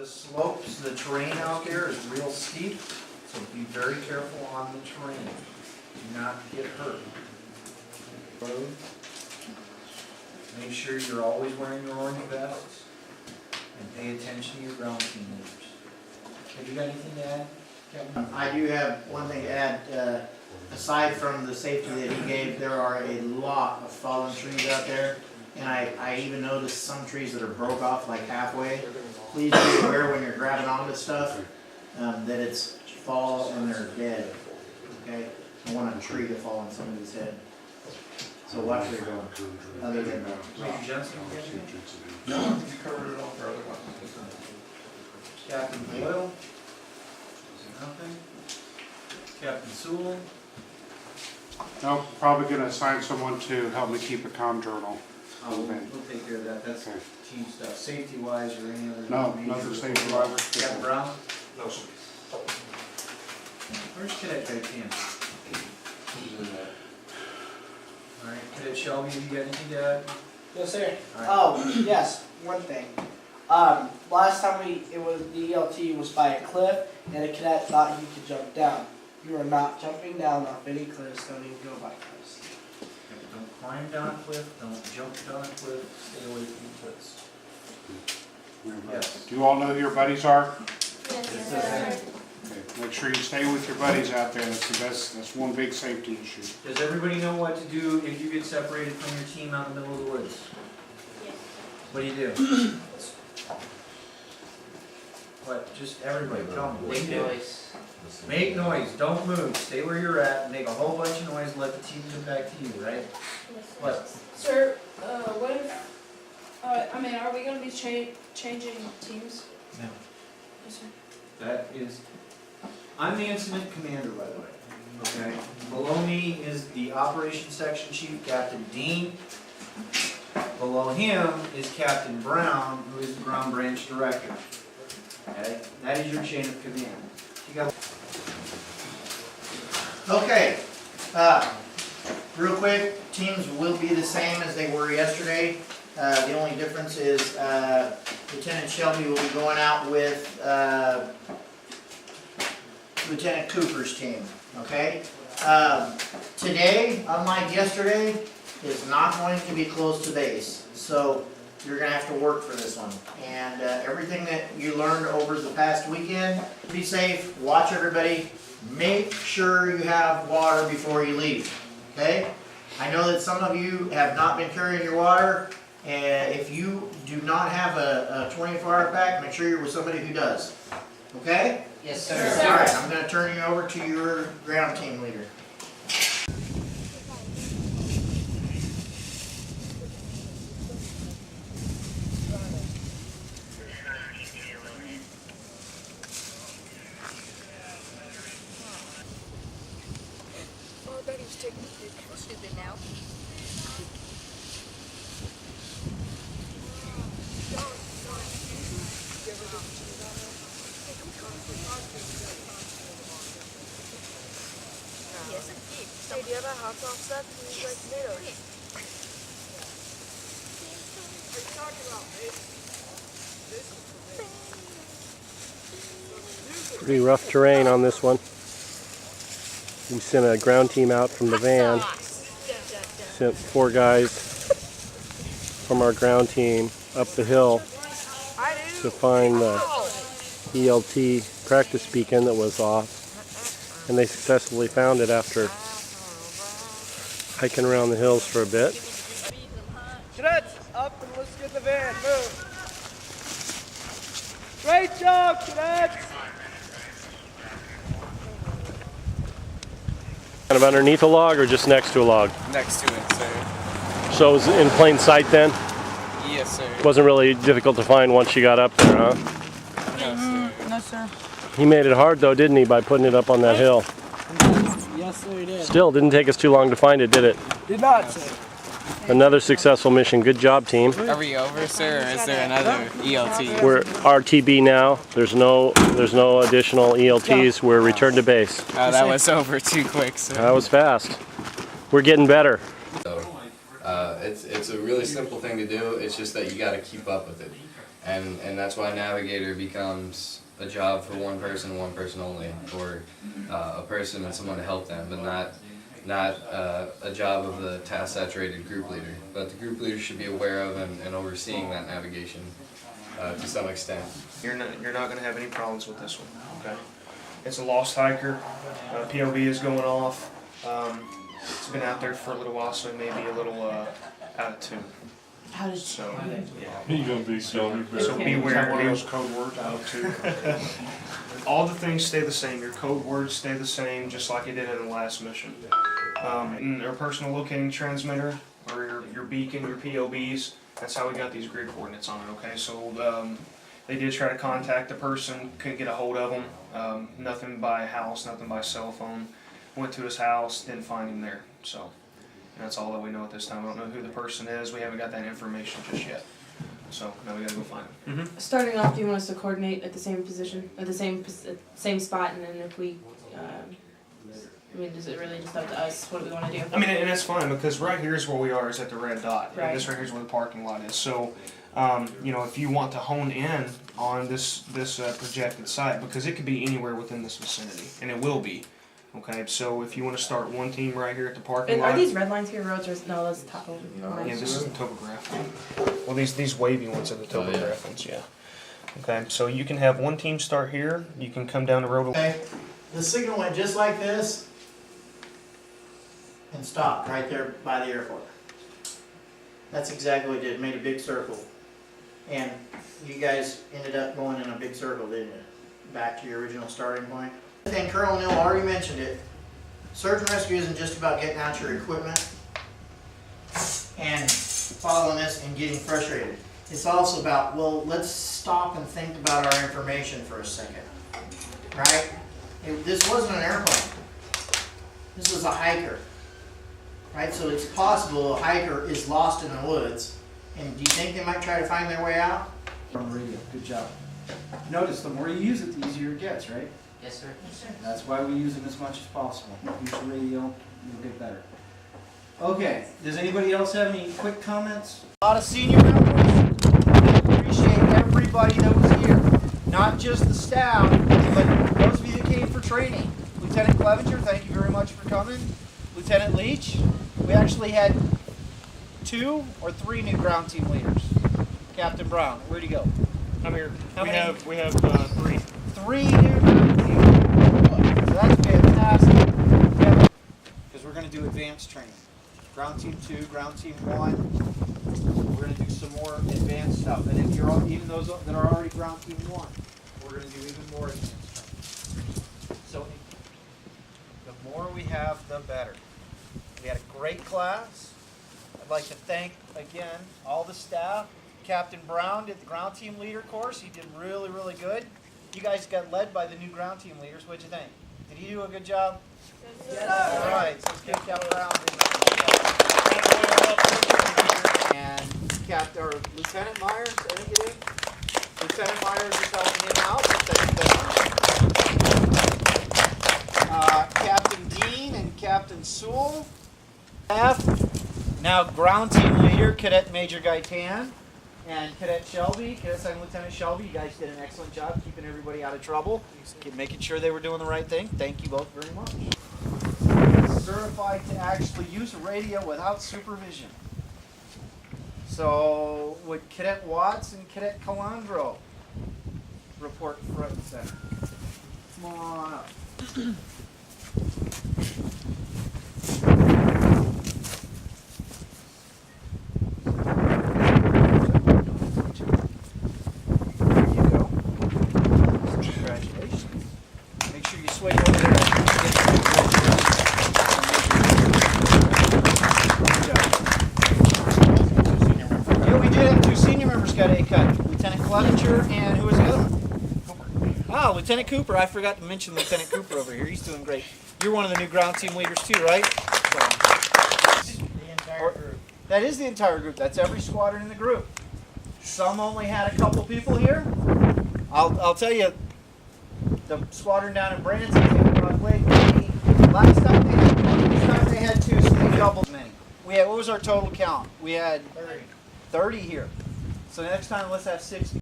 the slopes, the terrain out there is real steep, so be very careful on the terrain. Do not get hurt. Make sure you're always wearing your orange vests and pay attention to your ground team leaders. Have you got anything to add, Kevin? I do have one thing to add. Aside from the safety that he gave, there are a lot of fallen trees out there. And I even noticed some trees that are broke off like halfway. Please be aware when you're grabbing onto stuff that it's fall and they're dead. Okay? I want a tree to fall on somebody's head. So watch where you're going. Other than that. Maj Jensen? No, I think you covered it all for other ones. Capt Boyle? Nothing? Capt Sewell? No, probably gonna assign someone to help me keep a comm journal. We'll take care of that. That's Okay. team stuff. Safety wise or any other? No, major nothing report? safety wise. Capt Brown? No, sir. Where's Cadet Cam? Alright, Cadet Shelby, have you got anything to add? Yes, sir. Alright. Oh, yes, one thing. Last time the ELT was by a cliff, and a cadet thought he could jump down. You are not jumping down off any cliffs, don't even go by cliffs. Don't climb down a cliff, don't jump down a cliff, stay away from cliffs. Yes. Do you all know who your buddies are? Yes, sir. Okay. Make sure you stay with your buddies out there. That's the best. That's one big safety issue. Does everybody know what to do if you get separated from your team out in the middle of the woods? Yes. What do you do? What? Just everybody, tell me. Make noise. Make noise, don't move, stay where you're at, make a whole bunch of noise, let the team get back to you, right? Yes, sir. What? Sir, what if, are we gonna be changing teams? No. Yes, sir. That is, I'm the incident commander, by the way, okay? Below me is the operations section chief, Capt Dean. Below him is Capt Brown, who is the ground branch director. Okay, that is your chain of command. You got. Okay. Real quick, teams will be the same as they were yesterday. The only difference is Lieutenant Shelby will be going out with Lieutenant Cooper's team. Okay. Today, unlike yesterday, is not going to be close to base. So you're going to have to work for this one. And everything that you learned over the past weekend, be safe, watch everybody, make sure you have water before you leave. Okay? I know that some of you have not been carrying your water, and if you do not have a 24-hour pack, make sure you're with somebody who does. Okay? Yes, sir. Yes, sir. All right, I'm going to turn you over to your ground team leader. Stupid now. Yes, hey, do you have a hot sauce set? Yes. Like tomatoes. Okay. What are you talking about, babe? Pretty rough terrain on this one. We sent a ground team out from the van. Sent 4 guys from our ground team up the hill to find the ELT practice beacon that was off. And they successfully found it after hiking around the hills for a bit. Cadets, up and let's get in the van. Move. Great job, cadets. Kind of underneath a log or just next to a log? Next to it, sir. So it was in plain sight then? Yes, sir. Wasn't really difficult to find once you got up there, huh? No, sir. No, sir. He made it hard though, didn't he, by putting it up on that hill? Yes, sir, he did. Still, didn't take us too long to find it, did it? Did not, sir. Another successful mission. Good job, team. Are we over, sir, or is there another ELT? We're RTB now. There's no additional ELTs. We're returned to base. Oh, that was over too quick, sir. That was fast. We're getting better. So, it's a really simple thing to do. It's just that you got to keep up with it. and that's why navigator becomes a job for one person only, or a person and someone to help them, but not a job of the task-saturated group leader. But the group leader should be aware of and overseeing that navigation to some extent. You're not going to have any problems with this one, okay? It's a lost hiker. POB is going off. It's been out there for a little while, so it may be a little out of tune. How did So, You're gonna be so Is beware. that one of those code words? Out of tune. All the things stay the same. Your code words stay the same, just like it did in the last mission. And our personal locating transmitter, or your beacon, your POBs, that's how we got these grid coordinates on it, okay? So they did try to contact the person, couldn't get a hold of him. Nothing by house, nothing by cell phone. Went to his house, didn't find him there. So that's all that we know at this time. I don't know who the person is. We haven't got that information just yet. So now we gotta go find him. Starting off, do you want us to coordinate at the same position, at the same spot, and then if we, I mean, is it really just up to us? What do we want to do? I mean, and that's fine, because right here is where we are, is at the red dot. Right. And this right here is where the parking lot is. So, you know, if you want to hone in on this projected site, because it could be anywhere within this vicinity, and it will be. Okay, so if you want to start one team right here at the parking And lot. are these red lines here roads or no? That's top of Yeah, this is the topograph. Well, these wavy ones are the topograph ones, yeah. Okay, so you can have one team start here. You can come down the road. Okay, the signal went just like this and stopped right there by the airport. That's exactly what it did, made a big circle. And you guys ended up going in a big circle, didn't you? Back to your original starting point. And Col O'Neill already mentioned it. Search and rescue isn't just about getting out your equipment and following this and getting frustrated. It's also about, well, let's stop and think about our information for a second. Right? This wasn't an airplane. This was a hiker. Right? So it's possible a hiker is lost in the woods. And do you think they might try to find their way out? On radio, good job. Notice the more you use it, the easier it gets, right? Yes, sir. Yes, sir. That's why we use them as much as possible. Use the radio, you'll get better. Okay, does anybody else have any quick comments? A lot of senior members. Appreciate everybody that was here. Not just the staff, but those of you that came for training. Lieutenant Clevenger, thank you very much for coming. Lieutenant Leach, we actually had 2 or 3 new ground team leaders. Captain Brown, where'd he go? I'm here. How many? We have 3. 3 new ground team leaders. So that's fantastic. Because we're going to do advanced training. Ground team 2, ground team 1. We're going to do some more advanced stuff. And if you're even those that are already ground team 1, we're going to do even more advanced training. So the more we have, the better. We had a great class. I'd like to thank, again, all the staff. Captain Brown did the ground team leader course. He did really, really good. You guys got led by the new ground team leaders. What'd you think? Did he do a good job? Yes, sir. All right, so let's give Capt Brown and Lieutenant Myers, I think it is. Lieutenant Myers is helping him out. Captain Dean and Captain Sewell. Now ground team leader, Cadet Major Gaitan. And Cadet Shelby, Cadet Second Lieutenant Shelby, you guys did an excellent job keeping everybody out of trouble, making sure they were doing the right thing. Thank you both very much. Certified to actually use a radio without supervision. So would Cadet Watts and Cadet Calandro report front and center? Come on up. And who was the other one? Ah, Lieutenant Cooper. I forgot to mention Lieutenant Cooper over here. He's doing great. You're one of the new ground team leaders too, right? So, The entire group. that is the entire group. That's every squadron in the group. Some only had a couple people here. I'll tell you, the squadron down in Branson, last time they had 2, so they doubled many. What was our total count? We had 30 here. So next time let's have 60.